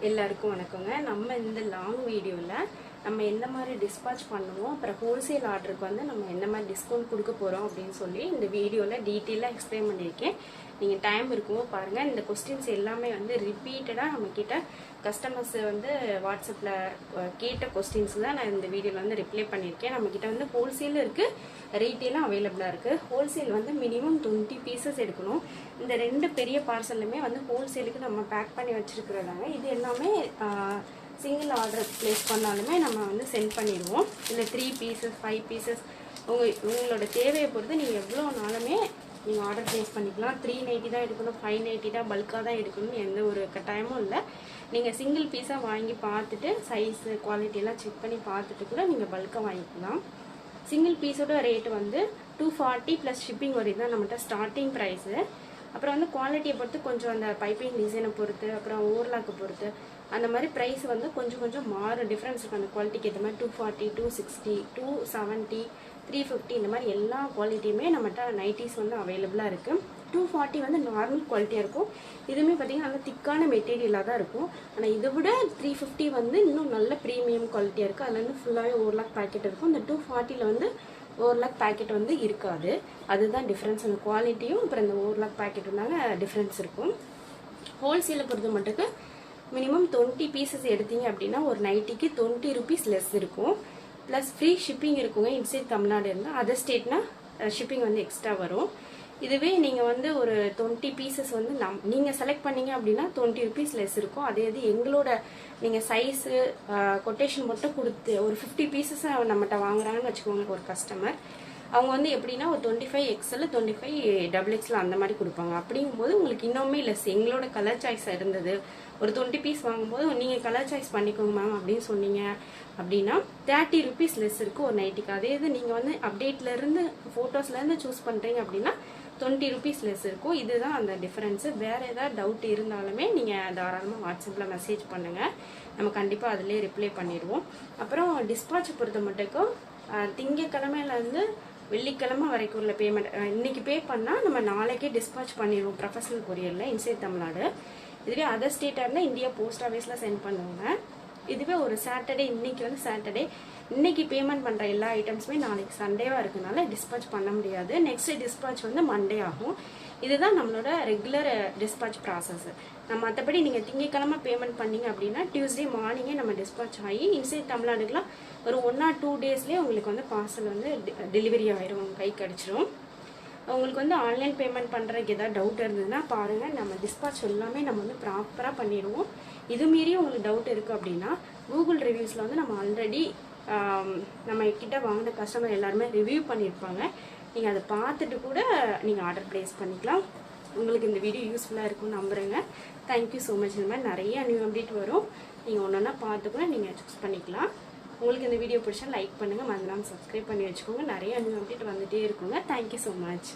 எல்லாருக்கும் வணக்கங்க. நம்ம இந்த லாங் வீடியோவில் நம்ம எந்த மாதிரி டிஸ்பாச் பண்ணுவோம், அப்புறம் ஹோல்சேல் ஆர்டருக்கு வந்து நம்ம எந்த மாதிரி டிஸ்கவுண்ட் கொடுக்க போகிறோம் அப்படின்னு சொல்லி இந்த வீடியோவில் டீட்டெயிலாக எக்ஸ்பிளைன் பண்ணியிருக்கேன். நீங்கள் டைம் இருக்கும் பாருங்கள். இந்த கொஸ்டின்ஸ் எல்லாமே வந்து ரிப்பீட்டடாக நம்மக்கிட்ட கஸ்டமர்ஸ் வந்து வாட்ஸ்அப்பில் கேட்ட கொஸ்டின்ஸ் தான் நான் இந்த வீடியோவில் வந்து ரிப்ளை பண்ணியிருக்கேன். நம்மக்கிட்ட வந்து ஹோல்சேலும் இருக்குது, ரீட்டெயிலும் அவைலபிளாக இருக்குது. ஹோல்சேல் வந்து மினிமம் 20 பீசஸ் எடுக்கணும். இந்த 2 பெரிய பார்சலுமே வந்து ஹோல்சேலுக்கு நம்ம பேக் பண்ணி வச்சுருக்கிறதாங்க. இது எல்லாமே சிங்கிள் ஆர்டர் ப்ளேஸ் பண்ணாலுமே நம்ம வந்து சென்ட் பண்ணிடுவோம். இல்லை 3 பீசஸ் 5 பீசஸ் உங்களோட தேவையை பொறுத்து நீங்கள் எவ்வளோ நாளுமே நீங்கள் ஆர்டர் ப்ளேஸ் பண்ணிக்கலாம். 390 தான் எடுக்கணும், 590 தான் பல்காக தான் எடுக்கணும்னு எந்த ஒரு கட்டாயமும் இல்லை. நீங்கள் சிங்கிள் பீஸாக வாங்கி பார்த்துட்டு சைஸு குவாலிட்டியெல்லாம் செக் பண்ணி பார்த்துட்டு கூட நீங்கள் பல்காக வாங்கிக்கலாம். சிங்கிள் பீஸோட ரேட்டு வந்து 240 ப்ளஸ் ஷிப்பிங் வரைக்கும் தான் நம்மகிட்ட ஸ்டார்டிங் ப்ரைஸு. அப்புறம் வந்து குவாலிட்டியை பொறுத்து கொஞ்சம் அந்த பைப்பிங் டிசைனை பொறுத்து அப்புறம் ஓவர்லாக்கு பொறுத்து அந்த மாதிரி ப்ரைஸ் வந்து கொஞ்சம் மாறும். டிஃப்ரென்ஸ் இருக்குது அந்த குவாலிட்டிக்கு ஏற்ற மாதிரி. 240, 260, 270, 350 இந்த மாதிரி எல்லா குவாலிட்டியுமே நம்மகிட்ட நைட்டிஸ் வந்து அவைலபிளாக இருக்குது. 240 வந்து நார்மல் குவாலிட்டியாக இருக்கும். இதுவுமே பார்த்திங்கன்னா நல்லா திக்கான மெட்டீரியலாக தான் இருக்கும். ஆனால் இதை விட 350 வந்து இன்னும் நல்ல ப்ரீமியம் குவாலிட்டியாக இருக்குது. அதில் வந்து ஃபுல்லாகவே ஓவர்லாக் பேக்கெட் இருக்கும். இந்த 240 வந்து ஓவர்லாக் பேக்கெட் வந்து இருக்காது. அதுதான் டிஃப்ரென்ஸ். அந்த குவாலிட்டியும் அப்புறம் இந்த ஓவர்லாக் பேக்கெட் இருந்தாங்க டிஃப்ரென்ஸ் இருக்கும். ஹோல்சேலை பொறுத்த மட்டுக்கு மினிமம் 20 பீசஸ் எடுத்தீங்க அப்படின்னா ஒரு நைட்டிக்கு 20 ருபீஸ் லெஸ் இருக்கும். ப்ளஸ் ஃப்ரீ ஷிப்பிங் இருக்குங்க. இன்சைட் தமிழ்நாடு இருந்தால் அதர் ஸ்டேட்னா ஷிப்பிங் வந்து எக்ஸ்ட்ரா வரும். இதுவே நீங்கள் வந்து ஒரு 20 பீசஸ் வந்து நீங்கள் செலக்ட் பண்ணீங்க அப்படின்னா 20 ருபீஸ் லெஸ் இருக்கும். அதே இது எங்களோட நீங்கள் சைஸு கொட்டேஷன் மட்டும் கொடுத்து ஒரு 50 பீசஸ் நம்மகிட்ட வாங்குறாங்கன்னு வச்சுக்கோங்க ஒரு கஸ்டமர். அவங்க வந்து எப்படின்னா ஒரு 25 XL 25 XXL அந்த மாதிரி கொடுப்பாங்க. அப்படிங்கும்போது உங்களுக்கு இன்னுமே லெஸ். எங்களோட கலர் சாய்ஸ் இருந்தது ஒரு 20 பீஸ் வாங்கும்போது நீங்கள் கலர் சாய்ஸ் பண்ணிக்கோங்க மேம் அப்படின்னு சொன்னீங்க அப்படின்னா 30 ருபீஸ் லெஸ் இருக்கும் ஒரு நைட்டுக்கு. அதே இது நீங்கள் வந்து அப்டேட்லேருந்து ஃபோட்டோஸ்லேருந்து சூஸ் பண்ணுறீங்க அப்படின்னா 20 ருபீஸ் லெஸ் இருக்கும். இதுதான் அந்த டிஃப்ரென்ஸு. வேறு ஏதாவது டவுட் இருந்தாலுமே நீங்கள் தாராளமாக வாட்ஸ்அப்பில் மெசேஜ் பண்ணுங்கள். நம்ம கண்டிப்பாக அதிலே ரிப்ளை பண்ணிடுவோம். அப்புறம் டிஸ்பாட்ச் பொறுத்த மட்டுக்கும் திங்கக்கிழமையிலேருந்து வெள்ளிக்கிழமை வரைக்கும் உள்ள பேமெண்ட் இன்னைக்கு பே பண்ணால் நம்ம நாளைக்கே டிஸ்பாச் பண்ணிடுவோம் ப்ரொஃபஷனல் கொரியரில் இன்சைட் தமிழ்நாடு. இதுவே அதர் ஸ்டேட்டாக இருந்தால் இந்தியா போஸ்ட் ஆஃபீஸில் சென்ட் பண்ணுவாங்க. இதுவே ஒரு சாட்டர்டே, இன்னைக்கு வந்து சாட்டர்டே, இன்னைக்கு பேமெண்ட் பண்ணுற எல்லா ஐட்டம்ஸுமே நாளைக்கு சண்டேவாக இருக்கனால டிஸ்பாச் பண்ண முடியாது. நெக்ஸ்ட் டிஸ்பாச் வந்து மண்டே ஆகும். இதுதான் நம்மளோட ரெகுலர் டிஸ்பாச் ப்ராசஸ். நம்ம மற்றபடி நீங்கள் திங்கக்கிழமை பேமெண்ட் பண்ணீங்க அப்படின்னா டியூஸ்டே மார்னிங்கே நம்ம டிஸ்பாச் ஆகி இன்சைட் தமிழ்நாடுக்குலாம் ஒரு 1 or 2 டேஸ்லேயே உங்களுக்கு வந்து பார்சல் வந்து டெலிவரி ஆகிடும், உங்கள் கைக்கு கிடச்சிரும். உங்களுக்கு வந்து ஆன்லைன் பேமெண்ட் பண்ணுறதுக்கு ஏதாவது டவுட் இருந்ததுன்னா பாருங்கள். நம்ம டிஸ்பாச் எல்லாமே நம்ம வந்து ப்ராப்பராக பண்ணிடுவோம். இது மீறி உங்களுக்கு டவுட் இருக்குது அப்படின்னா கூகுள் ரிவ்யூஸில் வந்து நம்ம ஆல்ரெடி நம்ம கிட்ட வாங்கின கஸ்டமர் எல்லாருமே ரிவ்யூ பண்ணியிருப்பாங்க. நீங்கள் அதை பார்த்துட்டு கூட நீங்கள் ஆர்டர் ப்ளேஸ் பண்ணிக்கலாம். உங்களுக்கு இந்த வீடியோ யூஸ்ஃபுல்லாக இருக்கும்னு நம்புகிறேங்க. Thank you so much. இந்த மாதிரி நிறைய நியூ அப்டேட் வரும். நீங்கள் ஒன்றா பார்த்து கூட நீங்கள் சூஸ் பண்ணிக்கலாம். உங்களுக்கு இந்த வீடியோ பிடிச்சா லைக் பண்ணுங்கள், மறந்துடாமல் சப்ஸ்கிரைப் பண்ணி வச்சுக்கோங்க. நிறைய நியூ அப்டேட் வந்துகிட்டே இருக்குங்க. Thank you so much.